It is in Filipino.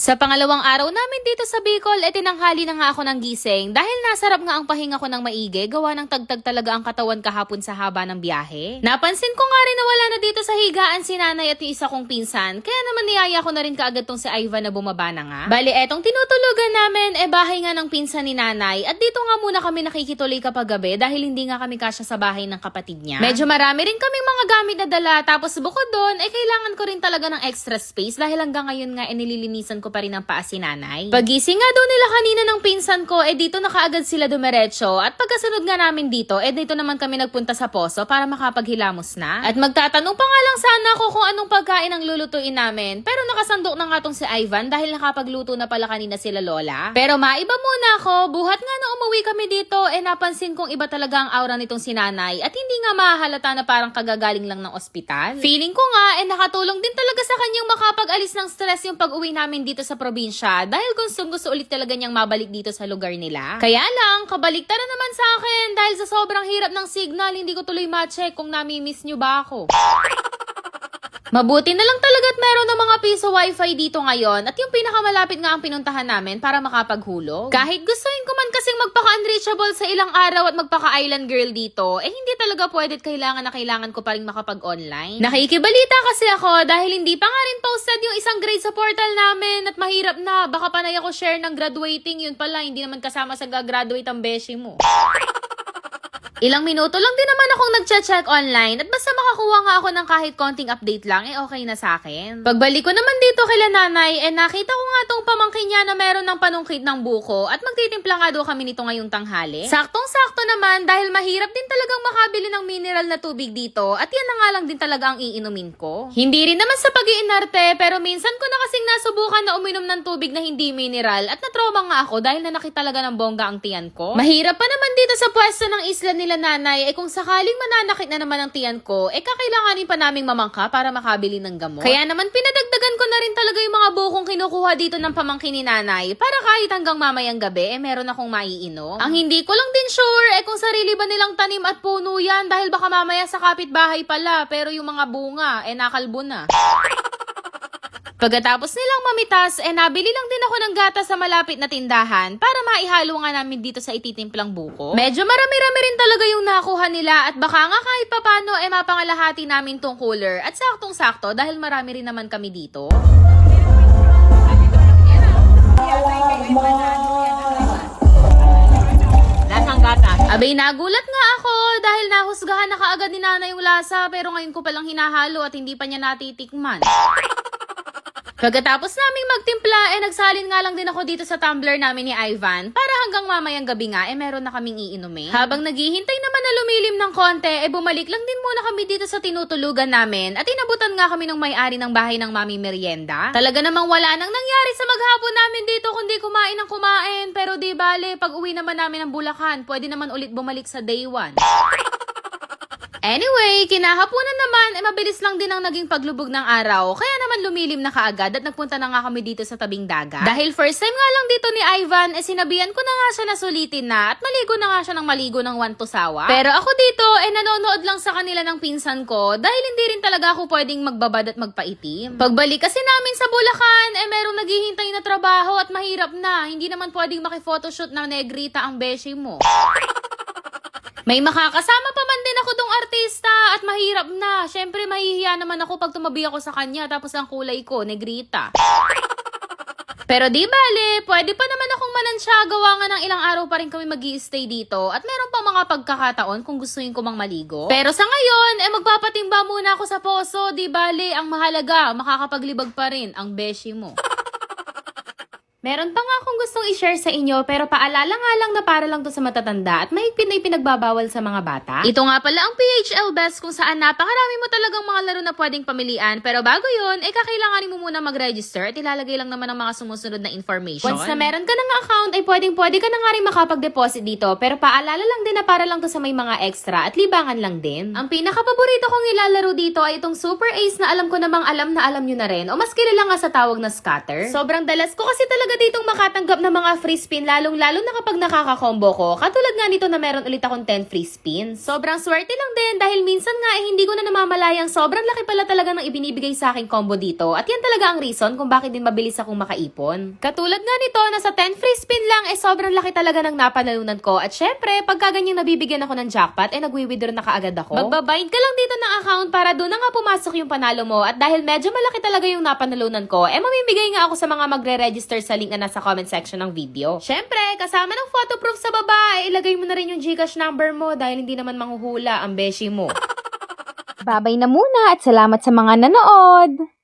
Sa pangalawang araw namin dito sa Bicol, tinanghali na nga ako ng gising dahil nasarap nga ang pahinga ko ng maigi, gawa ng tagtag talaga ang katawan kahapon sa haba ng biyahe. Napansin ko nga rin na wala na dito sa higaan si nanay at yung isa kong pinsan, kaya naman niyaya ko na rin kaagad tong si Ivan na bumaba na nga. Bali etong tinutulugan namin, bahay nga ng pinsan ni nanay at dito nga muna kami nakikituloy kapag gabi dahil hindi nga kami kasya sa bahay ng kapatid niya. Medyo marami rin kaming mga gamit na dala, tapos bukod doon, kailangan ko rin talaga ng extra space dahil hanggang ngayon nga nililinisan ko pa rin ang paa si nanay. Pagising nga daw nila kanina ng pinsan ko, dito na kaagad sila dumiretso at pagkasunod nga namin dito, dito naman kami nagpunta sa poso para makapaghilamos na. At magtatanong pa nga lang sana ako kung anong pagkain ang lulutuin namin, pero nakasandok na nga tong si Ivan dahil nakapagluto na pala kanina sila lola. Pero maiba muna ako, buhat nga na umuwi kami dito, napansin kong iba talaga ang aura nitong si nanay at hindi nga mahahalata na parang kagagaling lang ng ospital. Feeling ko nga, nakatulong din talaga sa kanyang makapag-alis ng stress yung pag-uwi namin dito sa probinsya dahil gusto ulit talaga niyang mabalik dito sa lugar nila. Kaya lang, kabaliktaran naman sa akin dahil sa sobrang hirap ng signal, hindi ko tuloy ma-check kung nami-miss niyo ba ako. Mabuti na lang talaga at meron ng mga piso wifi dito ngayon at yung pinakamalapit nga ang pinuntahan namin para makapaghulog. Kahit gustuin ko man kasing magpaka-unreachable sa ilang araw at magpaka-island girl dito, hindi talaga pwede at kailangan ko pa rin makapag-online. Nakikibalita kasi ako dahil hindi pa nga rin posted yung isang grade sa portal namin at mahirap na, baka panay ako share ng graduating, yun pala, hindi naman kasama sa gagraduate ang beshi mo. Ilang minuto lang din naman akong nagche-check online at basta makakuha nga ako ng kahit konting update lang, okay na sa akin. Pagbalik ko naman dito kila nanay, nakita ko nga tong pamangkin niya na meron ng panungkit ng buko at magtitimpla nga daw kami nito ngayong tanghali. Saktong-sakto naman dahil mahirap din talagang makabili ng mineral na tubig dito at yan na nga lang din talaga ang iinumin ko. Hindi rin naman sa pag-iinarte pero minsan ko na kasing nasubukan na uminom ng tubig na hindi mineral at natrauma nga ako dahil nanakit talaga ng bongga ang tiyan ko. Mahirap pa naman dito sa pwesto ng isla nila nanay, kung sakaling mananakit na naman ang tiyan ko, kakailanganin pa naming mamangka para makabili ng gamot. Kaya naman pinadagdagan ko na rin talaga yung mga bukong kinukuha dito ng pamangkin ni nanay para kahit hanggang mamayang gabi, meron akong maiinom. Ang hindi ko lang din sure, kung sarili ba nilang tanim at puno yan dahil baka mamaya sa kapitbahay pala, pero yung mga bunga, nakalbo na. Pagkatapos nilang mamitas, nabili lang din ako ng gatas sa malapit na tindahan para maihalo nga namin dito sa ititimplang buko. Medyo marami-rami rin talaga yung nakuha nila at baka nga kahit papano mapangalahati namin tong cooler at saktong-sakto dahil marami rin naman kami dito. Abay, nagulat nga ako dahil nahusgahan na kaagad ni nanay yung lasa pero ngayon ko palang hinahalo at hindi pa niya natitikman. Pagkatapos naming magtimpla, nagsalin nga lang din ako dito sa tumbler namin ni Ivan para hanggang mamayang gabi nga, meron na kaming iinumin. Habang naghihintay naman na lumilim ng konti, bumalik lang din muna kami dito sa tinutulugan namin at inabutan nga kami ng may-ari ng bahay ng Mami Merienda. Talaga namang wala nang nangyari sa maghapon namin dito kundi kumain ng kumain, pero di bale, pag uwi naman namin ng Bulacan, pwede naman ulit bumalik sa day 1. Anyway, kinahaponan naman, mabilis lang din ang naging paglubog ng araw, kaya naman lumilim na kaagad at nagpunta na nga kami dito sa tabing dagat. Dahil first time nga lang dito ni Ivan, sinabihan ko na nga siya na sulitin na at maligo na nga siya ng maligo ng wantusawa. Pero ako dito, nanonood lang sa kanila ng pinsan ko dahil hindi rin talaga ako pwedeng magbabad at magpaitim. Pagbalik kasi namin sa Bulacan, merong naghihintay na trabaho at mahirap na, hindi naman pwedeng maki-photoshoot na negrita ang beshi mo. May makakasama pa man din ako dong artista at mahirap na. Syempre mahihiya naman ako pag tumabi ako sa kanya tapos ang kulay ko, negrita. Pero di bale, pwede pa naman akong manansya, gawa nga ng ilang araw pa rin kami mag-i-stay dito at meron pa mga pagkakataon kung gustuin ko mang maligo. Pero sa ngayon, magpapatimba muna ako sa poso, di bale, ang mahalaga, makakapaglibag pa rin ang beshi mo. Meron pa nga akong gustong i-share sa inyo pero paalala nga lang na para lang to sa matatanda at mahigpit na ipinagbabawal sa mga bata. Ito nga pala ang PHL Best kung saan napakarami mo talagang mga laro na pwedeng pamilian pero bago yun, kakailanganin mo muna mag-register at ilalagay lang naman ang mga sumusunod na information. Once na meron ka ng account ay pwede ka na nga rin makapag-deposit dito pero paalala lang din na para lang to sa may mga extra at libangan lang din. Ang pinaka-paborito kong ilalaro dito ay itong Super Ace na alam ko namang alam na alam nyo na rin o mas kilala nga sa tawag na scatter. Sobrang dalas ko kasi talaga talaga ditong makatanggap ng mga free spin, lalong-lalo na kapag nakaka-combo ko. Katulad nga nito na meron ulit akong 10 free spins. Sobrang swerte lang din dahil minsan nga hindi ko na namamalayang sobrang laki pala talaga ng ibinibigay sa aking combo dito. At yan talaga ang reason kung bakit din mabilis akong makaipon. Katulad nga nito na sa 10 free spin lang sobrang laki talaga ng napanalunan ko. At syempre, pagka ganyang nabibigyan ako ng jackpot nagwi-withdraw na kaagad ako. Magbabind ka lang dito ng account para doon na nga pumasok yung panalo mo. At dahil medyo malaki talaga yung napanalunan ko, mamimigay nga ako sa mga magre-register sa link na nasa comment section ng video. Syempre, kasama ng photo proof sa baba, ilagay mo na rin yung GCash number mo dahil hindi naman manghuhula ang beshi mo. Babay na muna at salamat sa mga nanood!